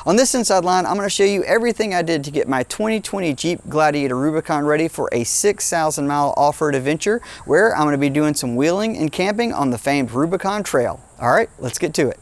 On this inside line, I'm going to show you everything I did to get my 2020 Jeep Gladiator Rubicon ready for a 6,000 mile off-road adventure where I'm going to be doing some wheeling and camping on the famed Rubicon Trail. All right, let's get to it.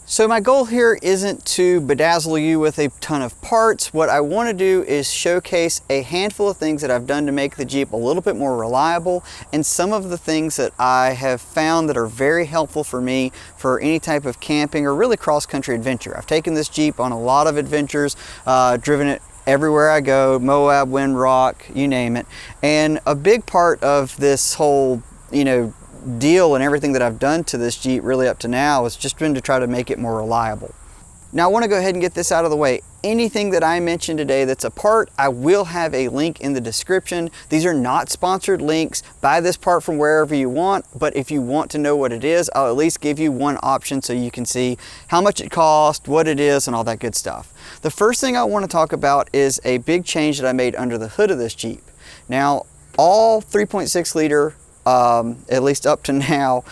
So my goal here isn't to bedazzle you with a ton of parts. What I want to do is showcase a handful of things that I've done to make the Jeep a little bit more reliable, and some of the things that I have found that are very helpful for me for any type of camping or really cross-country adventure. I've taken this Jeep on a lot of adventures, driven it everywhere I go, Moab, Windrock, you name it. And a big part of this whole, deal and everything that I've done to this Jeep really up to now has just been to try to make it more reliable. Now I want to go ahead and get this out of the way. Anything that I mentioned today that's a part, I will have a link in the description. These are not sponsored links. Buy this part from wherever you want, but if you want to know what it is, I'll at least give you one option so you can see how much it costs, what it is, and all that good stuff. The first thing I want to talk about is a big change that I made under the hood of this Jeep. Now, all 3.6 liter at least up to now,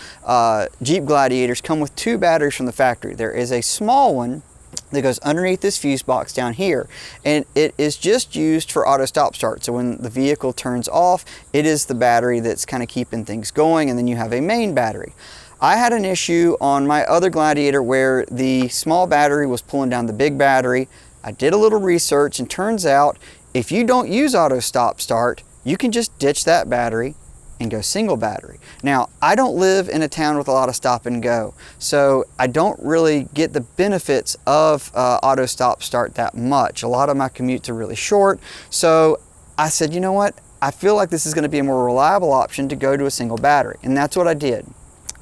Jeep Gladiators come with two batteries from the factory. There is a small one that goes underneath this fuse box down here, and it is just used for auto stop start. So when the vehicle turns off, it is the battery that's kind of keeping things going, and then you have a main battery. I had an issue on my other Gladiator where the small battery was pulling down the big battery. I did a little research, and turns out if you don't use auto stop start, you can just ditch that battery and go single battery. Now, I don't live in a town with a lot of stop and go, so I don't really get the benefits of auto stop start that much. A lot of my commutes are really short, so I said, you know what? I feel like this is gonna be a more reliable option to go to a single battery, and that's what I did.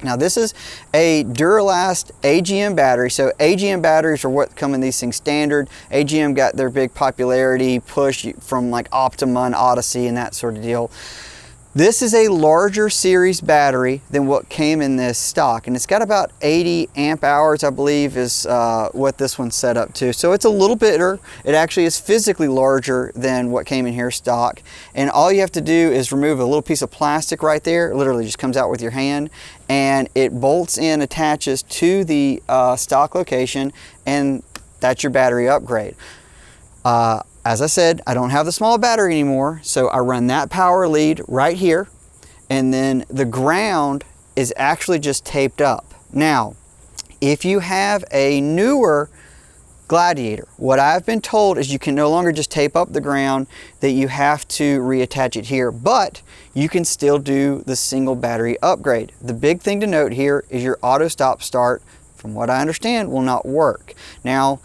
Now this is a Duralast AGM battery. So AGM batteries are what come in these things standard. AGM got their big popularity push from like Optima and Odyssey and that sort of deal. This is a larger series battery than what came in this stock, and it's got about 80 amp hours, I believe, is what this one's set up to. So it's a little bigger. It actually is physically larger than what came in here stock, and all you have to do is remove a little piece of plastic right there. It literally just comes out with your hand, and it bolts in, attaches to the stock location, and that's your battery upgrade. As I said, I don't have the small battery anymore, so I run that power lead right here, and then the ground is actually just taped up. Now, if you have a newer Gladiator, what I've been told is you can no longer just tape up the ground, that you have to reattach it here, but you can still do the single battery upgrade. The big thing to note here is your auto stop start, from what I understand, will not work. Now,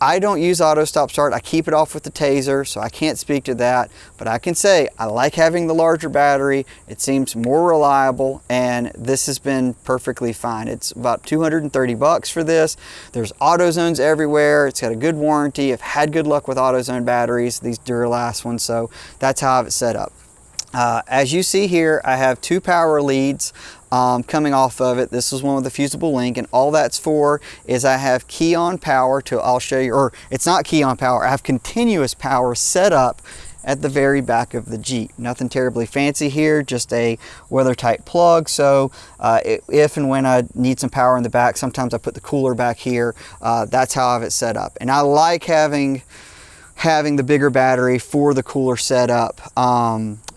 I don't use auto stop start. I keep it off with the taser, so I can't speak to that, but I can say I like having the larger battery. It seems more reliable, and this has been perfectly fine. It's about 230 bucks for this. There's AutoZones everywhere. It's got a good warranty. I've had good luck with AutoZone batteries, these Duralast ones, so that's how I have it set up. As you see here, I have two power leads coming off of it. This is one with a fusible link, and all that's for is I have key on power to, I'll show you, or it's not key on power, I have continuous power set up at the very back of the Jeep. Nothing terribly fancy here, just a weather tight plug. So if and when I need some power in the back, sometimes I put the cooler back here. That's how I have it set up. And I like having the bigger battery for the cooler setup.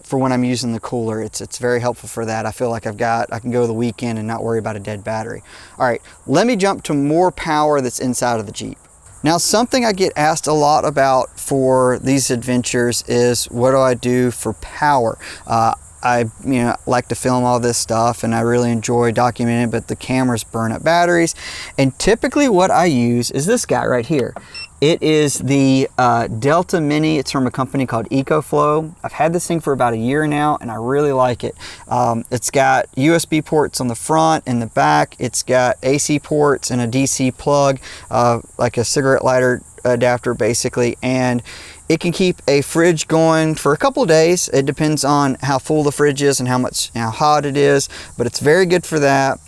For when I'm using the cooler, it's very helpful for that. I feel like I can go the weekend and not worry about a dead battery. All right, let me jump to more power that's inside of the Jeep. Now, something I get asked a lot about for these adventures is what do I do for power? I like to film all this stuff, and I really enjoy documenting it, but the cameras burn up batteries. And typically what I use is this guy right here. It is the Delta Mini. It's from a company called EcoFlow. I've had this thing for about a year now, and I really like it. It's got USB ports on the front and the back. It's got AC ports and a DC plug, like a cigarette lighter adapter basically, and it can keep a fridge going for a couple of days. It depends on how full the fridge is and how hot it is, but it's very good for that.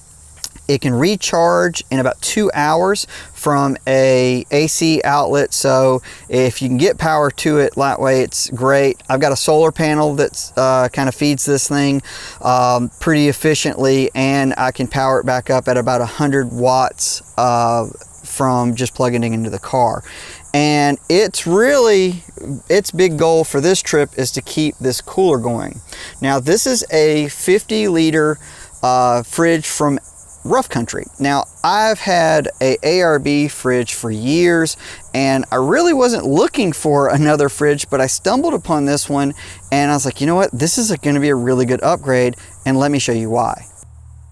It can recharge in about 2 hours from a AC outlet, so if you can get power to it that way, it's great. I've got a solar panel that's kind of feeds this thing pretty efficiently, and I can power it back up at about 100 watts from just plugging it into the car. And its big goal for this trip is to keep this cooler going. Now this is a 50-liter fridge from Rough Country. Now I've had a ARB fridge for years, and I really wasn't looking for another fridge, but I stumbled upon this one and I was like, you know what, this is going to be a really good upgrade, and let me show you why.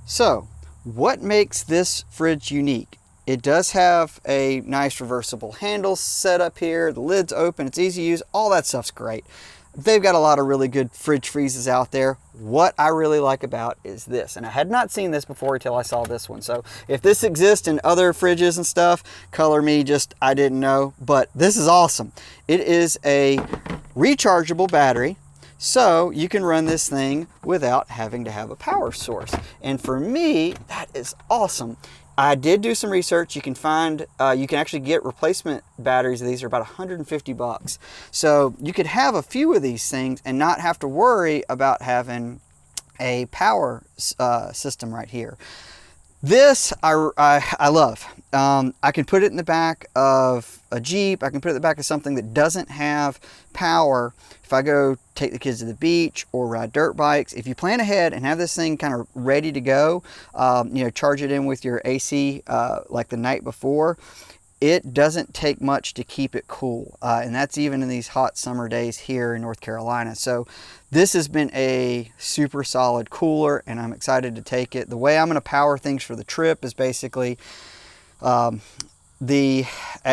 So what makes this fridge unique? It does have a nice reversible handle set up here, the lid's open, it's easy to use, all that stuff's great. They've got a lot of really good fridge freezes out there. What I really like about is this, and I had not seen this before until I saw this one. So if this exists in other fridges and stuff, color me just, I didn't know, but this is awesome. It is a rechargeable battery, so you can run this thing without having to have a power source. And for me, that is awesome. I did do some research. You can find, you can actually get replacement batteries of these are about 150 bucks. So you could have a few of these things and not have to worry about having a power system right here. This I love. I can put it in the back of a Jeep. I can put it in the back of something that doesn't have power. If I go take the kids to the beach or ride dirt bikes, if you plan ahead and have this thing kind of ready to go, you know, charge it in with your AC like the night before, it doesn't take much to keep it cool. And that's even in these hot summer days here in North Carolina. So this has been a super solid cooler, and I'm excited to take it. The way I'm going to power things for the trip is basically at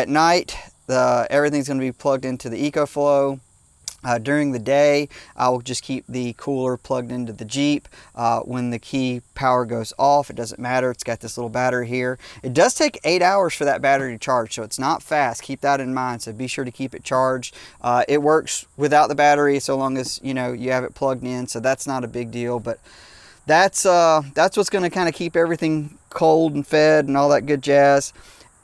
night, everything's going to be plugged into the EcoFlow. During the day, I will just keep the cooler plugged into the Jeep. When the key power goes off, it doesn't matter. It's got this little battery here. It does take 8 hours for that battery to charge, so it's not fast. Keep that in mind, so be sure to keep it charged. It works without the battery so long as, you know, you have it plugged in, so that's not a big deal. But that's what's going to kind of keep everything cold and fed and all that good jazz.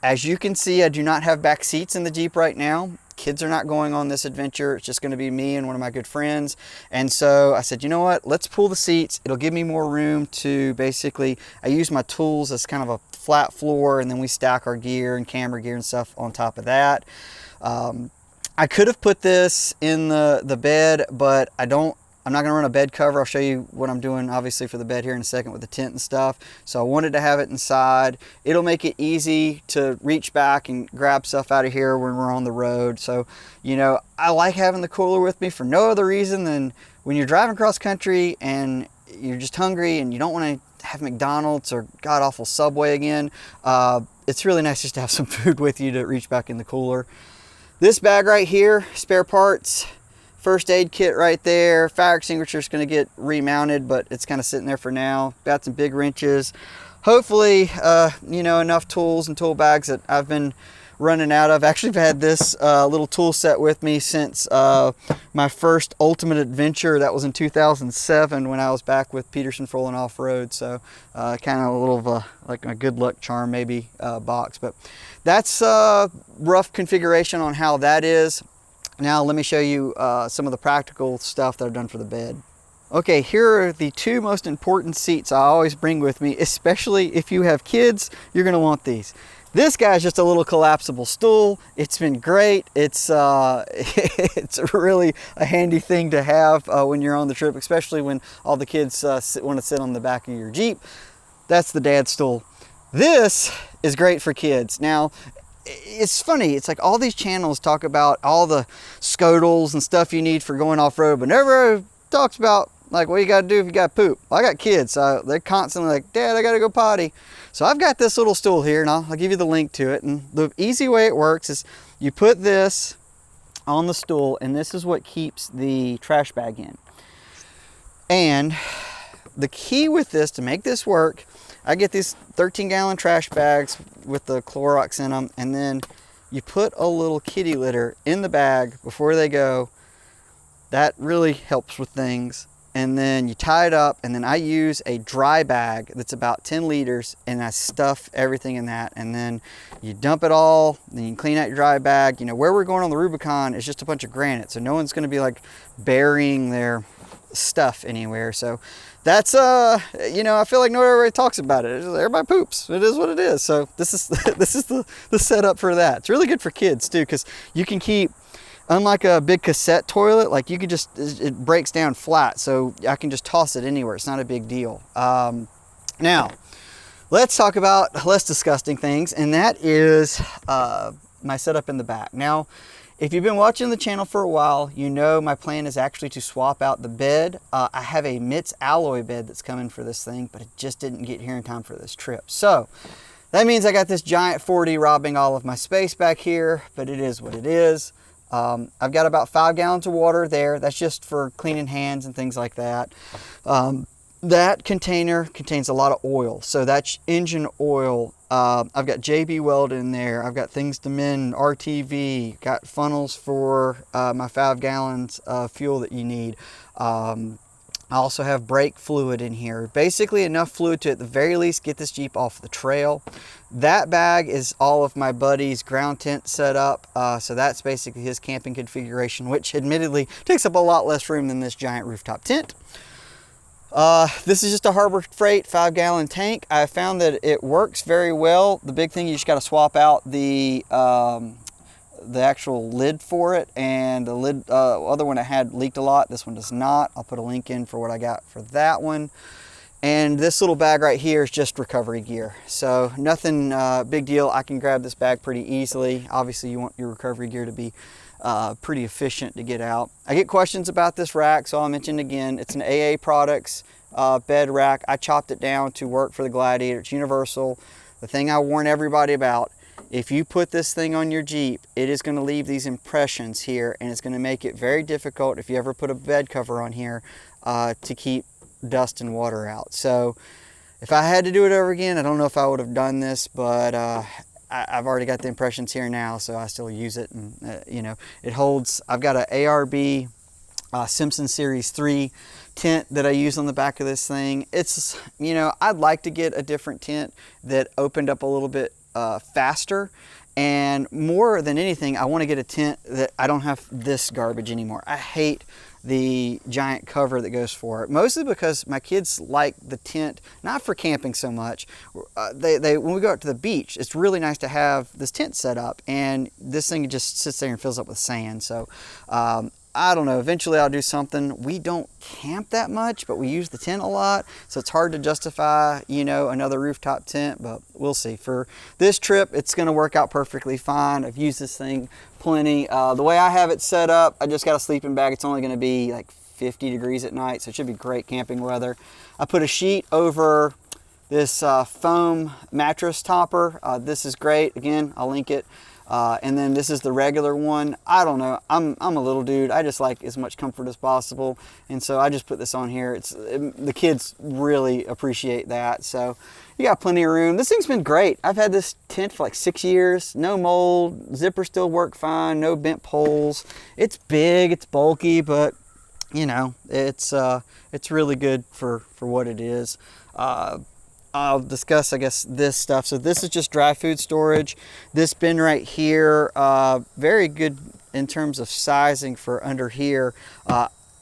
As you can see, I do not have back seats in the Jeep right now. Kids are not going on this adventure. It's just going to be me and one of my good friends. And so I said, you know what, let's pull the seats. It'll give me more room to basically, I use my tools as kind of a flat floor, and then we stack our gear and camera gear and stuff on top of that. I could have put this in the bed, but I'm not going to run a bed cover. I'll show you what I'm doing obviously for the bed here in a second with the tent and stuff. So I wanted to have it inside. It'll make it easy to reach back and grab stuff out of here when we're on the road. So, you know, I like having the cooler with me for no other reason than when you're driving cross country and you're just hungry and you don't want to have McDonald's or god awful Subway again. It's really nice just to have some food with you to reach back in the cooler. This bag right here, spare parts, first aid kit right there. Fire extinguisher is going to get remounted, but it's kind of sitting there for now. Got some big wrenches. Hopefully, you know, enough tools and tool bags that I've been running out of. Actually, I've had this little tool set with me since my first ultimate adventure. That was in 2007 when I was back with Peterson Froling Off-Road. So kind of a little of a, like a good luck charm maybe box. But that's rough configuration on how that is. Now let me show you some of the practical stuff that I've done for the bed. Okay, here are the two most important seats I always bring with me, especially if you have kids, you're gonna want these. This guy's just a little collapsible stool. It's been great. It's really a handy thing to have when you're on the trip, especially when all the kids want to sit on the back of your Jeep. That's the dad stool. This is great for kids. Now, it's funny, it's like all these channels talk about all the scotals and stuff you need for going off-road, but never talks about like what you got to do if you got poop. Well, I got kids, so they're constantly like, Dad, I got to go potty. So I've got this little stool here, and I'll give you the link to it. And the easy way it works is you put this on the stool, and this is what keeps the trash bag in. And the key with this, to make this work, I get these 13-gallon trash bags with the Clorox in them, and then you put a little kitty litter in the bag before they go. That really helps with things. And then you tie it up, and then I use a dry bag that's about 10 liters, and I stuff everything in that, and then you dump it all, then you clean out your dry bag. You know, where we're going on the Rubicon is just a bunch of granite, so no one's going to be like burying their stuff anywhere. So that's you know, I feel like not everybody talks about it. Everybody poops. It is what it is. So this is this is the setup for that. It's really good for kids too, because you can keep, unlike a big cassette toilet, like you can just, it breaks down flat, so I can just toss it anywhere. It's not a big deal. Now let's talk about less disgusting things, and that is my setup in the back. Now, if you've been watching the channel for a while, you know my plan is actually to swap out the bed. I have a Mitts alloy bed that's coming for this thing, but it just didn't get here in time for this trip. So that means I got this giant 40 robbing all of my space back here, but it is what it is. I've got about 5 gallons of water there. That's just for cleaning hands and things like that. That container contains a lot of oil, so that's engine oil. I've got JB Weld in there. I've got things to mend, RTV, got funnels for my 5 gallons of fuel that you need. I also have brake fluid in here. Basically enough fluid to at the very least get this Jeep off the trail. That bag is all of my buddy's ground tent set up. So that's basically his camping configuration, which admittedly takes up a lot less room than this giant rooftop tent. This is just a Harbor Freight 5 gallon tank. I found that it works very well. The big thing, you just got to swap out the actual lid for it, and the lid, other one I had leaked a lot. This one does not. I'll put a link in for what I got for that one. And this little bag right here is just recovery gear. So nothing big deal. I can grab this bag pretty easily. Obviously you want your recovery gear to be pretty efficient to get out. I get questions about this rack, so I'll mention again, it's an AA Products bed rack. I chopped it down to work for the Gladiator. It's universal. The thing I warn everybody about, if you put this thing on your Jeep, it is going to leave these impressions here, and it's going to make it very difficult, if you ever put a bed cover on here, to keep dust and water out. So if I had to do it over again, I don't know if I would have done this, but I've already got the impressions here now, so I still use it. And you know, it holds. I've got an ARB Simpson Series 3 tent that I use on the back of this thing. It's, you know, I'd like to get a different tent that opened up a little bit faster, and more than anything, I want to get a tent that I don't have this garbage anymore. I hate the giant cover that goes for it, mostly because my kids like the tent, not for camping so much. When we go out to the beach, it's really nice to have this tent set up, and this thing just sits there and fills up with sand. So I don't know, eventually I'll do something. We don't camp that much, but we use the tent a lot, so it's hard to justify, you know, another rooftop tent, but we'll see. For this trip, it's going to work out perfectly fine. I've used this thing plenty. The way I have it set up, I just got a sleeping bag. It's only going to be like 50 degrees at night, so it should be great camping weather. I put a sheet over this foam mattress topper. This is great. Again, I'll link it. And then this is the regular one. I don't know, I'm a little dude. I just like as much comfort as possible, and so I just put this on here. The kids really appreciate that, so you got plenty of room. This thing's been great. I've had this tent for like 6 years. No mold, zippers still work fine, no bent poles. It's big, it's bulky, but you know, it's really good for what it is. I'll discuss, I guess, this stuff. So this is just dry food storage. This bin right here, very good in terms of sizing for under here.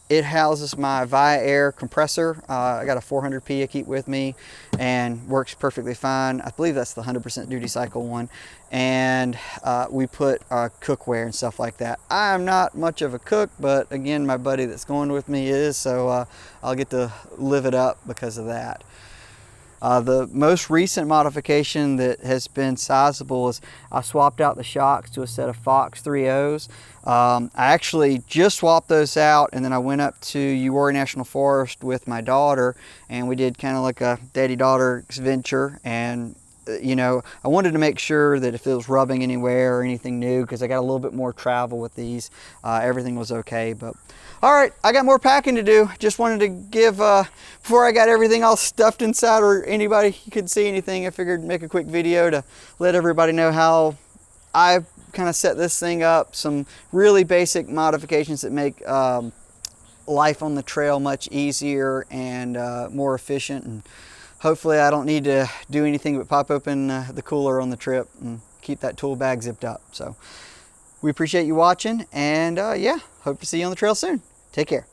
It houses my Via Air compressor. I got a 400P I keep with me and works perfectly fine. I believe that's the 100% duty cycle one. And we put cookware and stuff like that. I'm not much of a cook, but again, my buddy that's going with me is, so I'll get to live it up because of that. The most recent modification that has been sizable is I swapped out the shocks to a set of Fox 3.0s. I actually just swapped those out, and then I went up to Uwharrie National Forest with my daughter, and we did kind of like a daddy-daughter venture. And you know, I wanted to make sure that if it was rubbing anywhere or anything new, because I got a little bit more travel with these, everything was okay. But all right, I got more packing to do. Just wanted to give, before I got everything all stuffed inside or anybody could see anything, I figured make a quick video to let everybody know how I kind of set this thing up. Some really basic modifications that make life on the trail much easier and more efficient. And hopefully I don't need to do anything but pop open the cooler on the trip and keep that tool bag zipped up. So we appreciate you watching, and yeah, hope to see you on the trail soon. Take care.